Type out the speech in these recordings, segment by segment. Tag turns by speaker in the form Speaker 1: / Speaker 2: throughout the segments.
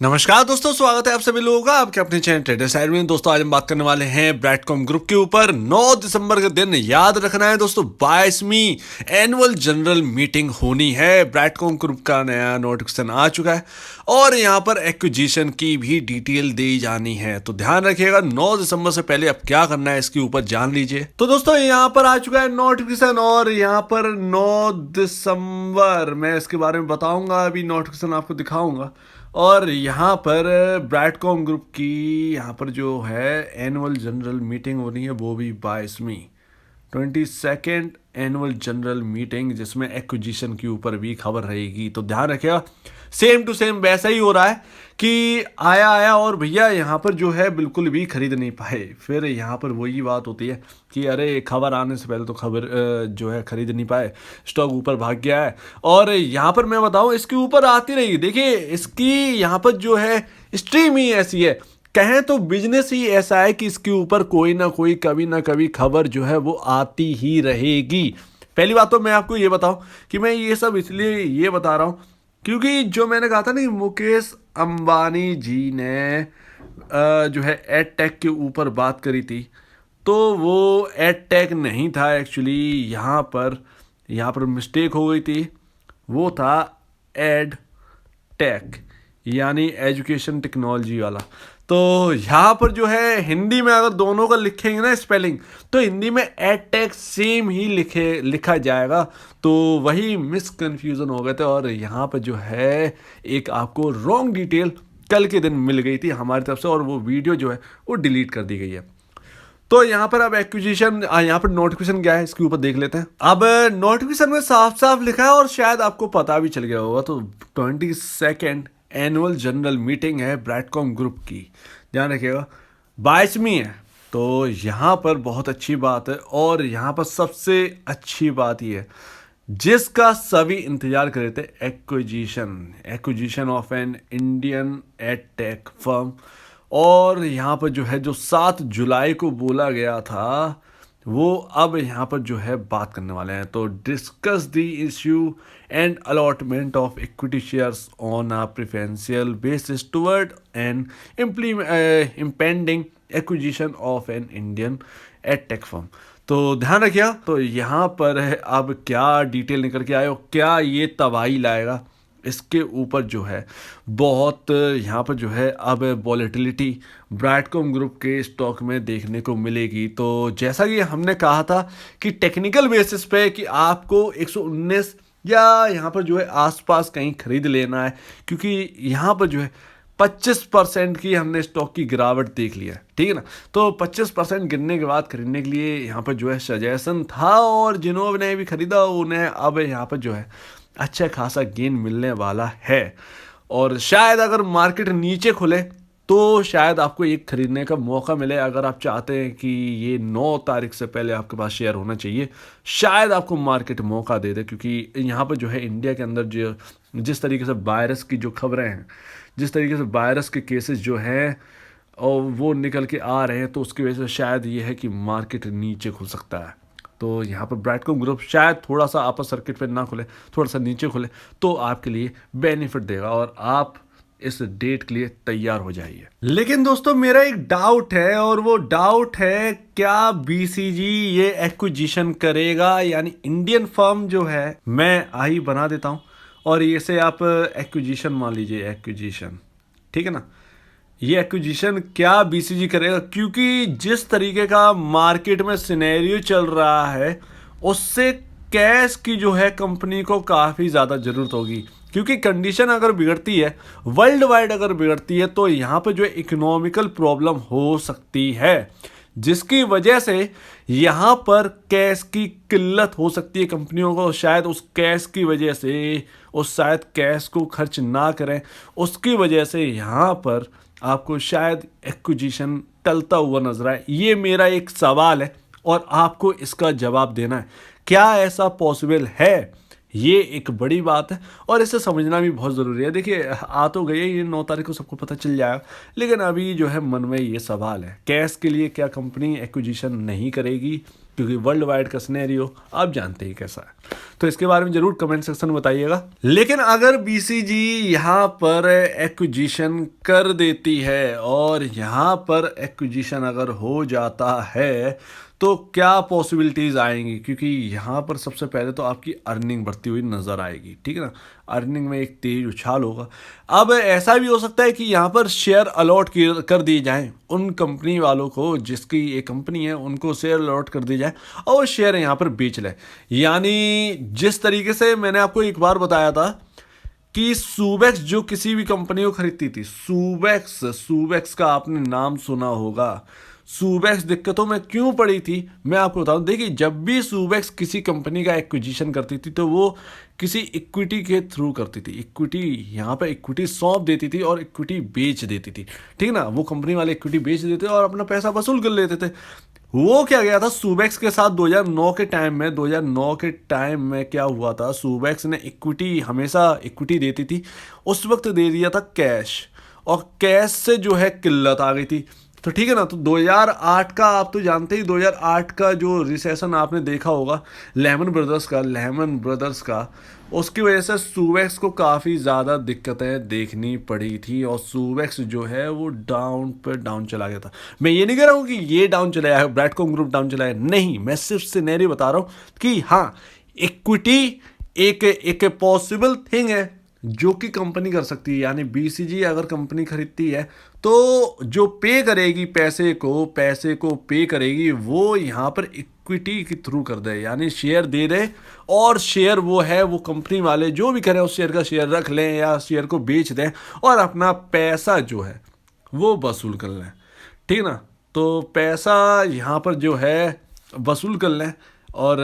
Speaker 1: नमस्कार दोस्तों, स्वागत है आप सभी लोगों का आपके अपने चैनल ट्रेडर साइड में। दोस्तों आज हम बात करने वाले हैं ब्रैडकॉम ग्रुप के ऊपर। 9 दिसंबर के दिन याद रखना है दोस्तों, 22वीं एनुअल जनरल मीटिंग होनी है। ब्रैडकॉम ग्रुप का नया नोटिफिकेशन आ चुका है और यहाँ पर एक्विजिशन की भी डिटेल दी जानी है, तो ध्यान रखिएगा 9 दिसंबर से पहले अब क्या करना है इसके ऊपर जान लीजिए। तो दोस्तों यहाँ पर आ चुका है नोटिफिकेशन और यहाँ पर 9 दिसंबर मैं इसके बारे में बताऊंगा, अभी नोटिफिकेशन आपको दिखाऊंगा। और यहाँ पर ब्रैडकॉम ग्रुप की यहाँ पर जो है एनुअल जनरल मीटिंग हो रही है, वो भी 22वीं एनुअल जनरल मीटिंग, जिसमें एक्विजिशन के ऊपर भी खबर रहेगी। तो ध्यान रखिएगा सेम टू सेम वैसा ही हो रहा है कि आया और भैया यहाँ पर जो है बिल्कुल भी खरीद नहीं पाए। फिर यहाँ पर वही बात होती है कि अरे खबर आने से पहले तो खबर जो है खरीद नहीं पाए, स्टॉक ऊपर भाग गया है। और यहाँ पर मैं बताऊँ इसके ऊपर आती रहेगी। देखिए इसकी यहाँ पर जो है स्ट्रीम ही ऐसी है, कहें तो बिजनेस ही ऐसा है कि इसके ऊपर कोई ना कोई कभी ना कभी खबर जो है वो आती ही रहेगी। पहली बात तो मैं आपको ये बताऊं कि मैं ये सब इसलिए ये बता रहा हूं क्योंकि जो मैंने कहा था ना, मुकेश अंबानी जी ने जो है एड टेक के ऊपर बात करी थी, तो वो एड टेक नहीं था एक्चुअली। यहाँ पर मिस्टेक हो गई थी, वो था एड टेक यानी एजुकेशन टेक्नोलॉजी वाला। तो यहाँ पर जो है हिंदी में अगर दोनों का लिखेंगे ना स्पेलिंग, तो हिंदी में एड टेक सेम ही लिखा जाएगा। तो वही मिसकन्फ्यूज़न हो गए थे और यहाँ पर जो है एक आपको रॉन्ग डिटेल कल के दिन मिल गई थी हमारी तरफ से, और वो वीडियो जो है वो डिलीट कर दी गई है। तो यहाँ पर अब एक्विजिशन, यहाँ पर नोटिफिकेशन क्या है इसके ऊपर देख लेते हैं। अब नोटिफिकेशन में साफ साफ लिखा है और शायद आपको पता भी चल गया होगा, तो 22nd एनुअल जनरल मीटिंग है ब्रैडकॉम ग्रुप की, ध्यान रखिएगा 22वीं है। तो यहाँ पर बहुत अच्छी बात है, और यहाँ पर सबसे अच्छी बात ये है जिसका सभी इंतजार कर रहे थे, acquisition of an Indian ed tech firm. और यहाँ पर जो है जो 7 जुलाई को बोला गया था, वो अब यहाँ पर जो है बात करने वाले हैं। तो discuss the issue and allotment of equity shares on a preferential basis toward an impending acquisition of an Indian ed tech firm. तो ध्यान रखिए, तो यहाँ पर है अब क्या डिटेल निकल के आए और क्या ये तबाही लाएगा, इसके ऊपर जो है बहुत यहाँ पर जो है अब वॉलेटिलिटी ब्रैडकॉम ग्रुप के स्टॉक में देखने को मिलेगी। तो जैसा कि हमने कहा था कि टेक्निकल बेसिस पे कि आपको 119 या यहाँ पर जो है आसपास कहीं खरीद लेना है, क्योंकि यहाँ पर जो है 25% की हमने स्टॉक की गिरावट देख लिया है, ठीक है ना। तो 25% गिरने के बाद खरीदने के लिए यहाँ पर जो है सजेशन था, और जिन्होंने भी खरीदा उन्हें अब यहाँ पर जो है अच्छा खासा गेन मिलने वाला है। और शायद अगर मार्केट नीचे खुले तो शायद आपको एक खरीदने का मौका मिले। अगर आप चाहते हैं कि ये 9 तारीख से पहले आपके पास शेयर होना चाहिए, शायद आपको मार्केट मौका दे दे, क्योंकि यहाँ पर जो है इंडिया के अंदर जो जिस तरीके से वायरस की जो खबरें हैं, जिस तरीके से वायरस के केसेस जो हैं और वो निकल के आ रहे हैं, तो उसकी वजह से शायद ये है कि मार्केट नीचे खुल सकता है। तो यहाँ पर ब्रैडकॉम ग्रुप शायद थोड़ा सा अपर सर्किट पे ना खुले, थोड़ा सा नीचे खुले, तो आपके लिए बेनिफिट देगा और आप इस डेट के लिए तैयार हो जाइए। लेकिन दोस्तों मेरा एक डाउट है, और वो डाउट है क्या बीसीजी ये एक्विजिशन करेगा, यानी इंडियन फर्म जो है, मैं आई बना देता हूँ और ये से आप एक्विजिशन मान लीजिए, एक्विजिशन, ठीक है ना। ये एक्विजिशन क्या बीसीजी करेगा, क्योंकि जिस तरीके का मार्केट में सिनेरियो चल रहा है उससे कैश की जो है कंपनी को काफ़ी ज़्यादा ज़रूरत होगी, क्योंकि कंडीशन अगर बिगड़ती है, वर्ल्ड वाइड अगर बिगड़ती है, तो यहाँ पर जो है इकोनॉमिकल प्रॉब्लम हो सकती है, जिसकी वजह से यहाँ पर कैश की किल्लत हो सकती है कंपनियों को। शायद उस कैश की वजह से, उस शायद कैश को खर्च ना करें, उसकी वजह से यहाँ पर आपको शायद एक्विजिशन टलता हुआ नजर आए। ये मेरा एक सवाल है और आपको इसका जवाब देना है, क्या ऐसा पॉसिबल है। ये एक बड़ी बात है और इसे समझना भी बहुत ज़रूरी है। देखिए आ तो गई, ये 9 तारीख को सबको पता चल जाएगा, लेकिन अभी जो है मन में ये सवाल है, कैश के लिए क्या कंपनी एक्विजिशन नहीं करेगी, क्योंकि वर्ल्ड वाइड का सिनेरियो आप जानते ही कैसा है। तो इसके बारे में जरूर कमेंट सेक्शन में बताइएगा। लेकिन अगर बीसीजी यहाँ पर एक्विजिशन कर देती है और यहाँ पर एक्विजिशन अगर हो जाता है तो क्या पॉसिबिलिटीज़ आएंगी, क्योंकि यहाँ पर सबसे पहले तो आपकी अर्निंग बढ़ती हुई नज़र आएगी, ठीक है ना। अर्निंग में एक तेज उछाल होगा। अब ऐसा भी हो सकता है कि यहाँ पर शेयर अलॉट कर दिए जाएं उन कंपनी वालों को, जिसकी एक कंपनी है उनको शेयर अलॉट कर दिए जाए और शेयर यहाँ पर बेच लें। यानी जिस तरीके से मैंने आपको एक बार बताया था कि सुबेक्स जो किसी भी कंपनी को खरीदती थी, सुबेक्स का आपने नाम सुना होगा। सुबेक्स दिक्कतों में क्यों पड़ी थी मैं आपको बताऊं। देखिए, जब भी सुबेक्स किसी कंपनी का एक्विजिशन करती थी तो वो किसी इक्विटी के थ्रू करती थी। इक्विटी यहाँ पे इक्विटी सौंप देती थी और इक्विटी बेच देती थी, ठीक ना। वो कंपनी वाले इक्विटी बेच देते और अपना पैसा वसूल कर लेते थे। वो क्या गया था सुबेक्स के साथ 2009 के टाइम में क्या हुआ था, सुबेक्स ने इक्विटी हमेशा इक्विटी देती थी, उस वक्त दे दिया था कैश, और कैश से जो है किल्लत आ गई थी। तो ठीक है ना। तो 2008 का आप तो जानते ही, 2008 का जो रिसेशन आपने देखा होगा लेहमन ब्रदर्स का, उसकी वजह से सुबेक्स को काफ़ी ज़्यादा दिक्कतें देखनी पड़ी थी और सुबेक्स जो है वो डाउन चला गया था। मैं ये नहीं कह रहा हूँ कि ये डाउन चला है, ब्रैडकॉम ग्रुप डाउन चला है, नहीं, मैं सिर्फ सिनेरियो बता रहा हूँ कि हाँ, इक्विटी एक पॉसिबल थिंग है जो कि कंपनी कर सकती है। यानी बीसीजी अगर कंपनी खरीदती है तो जो पे करेगी पैसे को पे करेगी वो यहाँ पर इक्विटी के थ्रू कर दे, यानी शेयर दे दे, और शेयर वो कंपनी वाले जो भी करें उस शेयर का शेयर रख लें या शेयर को बेच दें और अपना पैसा जो है वो वसूल कर लें, ठीक ना। तो पैसा यहाँ पर जो है वसूल कर लें और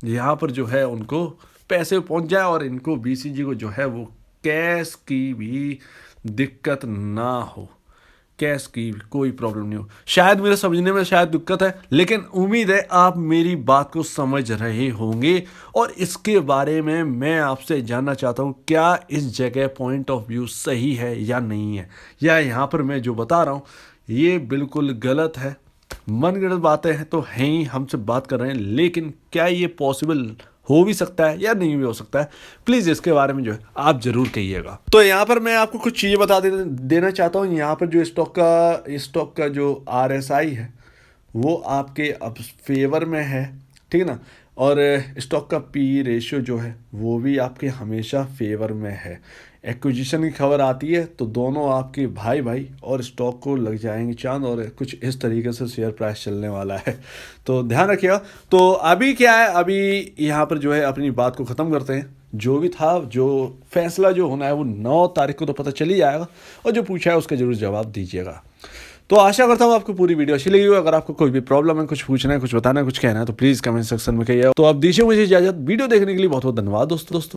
Speaker 1: यहाँ पर जो है उनको पैसे पहुँच जाए और इनको बीसीजी को जो है वो कैश की भी दिक्कत ना हो, कैश की कोई प्रॉब्लम नहीं हो। शायद मेरे समझने में शायद दिक्कत है, लेकिन उम्मीद है आप मेरी बात को समझ रहे होंगे और इसके बारे में मैं आपसे जानना चाहता हूँ क्या इस जगह पॉइंट ऑफ व्यू सही है या नहीं है, या यहाँ पर मैं जो बता रहा हूँ ये बिल्कुल गलत है। मनगढ़ंत बातें हैं तो हैं ही, हमसे बात कर रहे हैं, लेकिन क्या ये पॉसिबल हो भी सकता है या नहीं भी हो सकता है, प्लीज इसके बारे में जो है आप जरूर कहिएगा। तो यहाँ पर मैं आपको कुछ चीजें बता देना चाहता हूँ। यहाँ पर जो स्टॉक का जो RSI है वो आपके अब फेवर में है, ठीक है ना, और स्टॉक का P रेशियो जो है वो भी आपके हमेशा फेवर में है। एक्विजिशन की खबर आती है तो दोनों आपके भाई और स्टॉक को लग जाएंगे चांद, और कुछ इस तरीके से शेयर प्राइस चलने वाला है, तो ध्यान रखिएगा। तो अभी क्या है, अभी यहाँ पर जो है अपनी बात को ख़त्म करते हैं। जो भी था, जो फैसला जो होना है वो 9 तारीख को तो पता चल ही जाएगा, और जो पूछा है उसका जरूर जवाब दीजिएगा। तो आशा करता हूँ आपको पूरी वीडियो अच्छी लगी हो। अगर आपको कोई भी प्रॉब्लम है, कुछ पूछना है, कुछ बताना है, कुछ कहना है, तो प्लीज़ कमेंट सेक्शन में कहिए। तो अब दीजिए मुझे इजाज़त। वीडियो देखने के लिए बहुत बहुत धन्यवाद दोस्तों।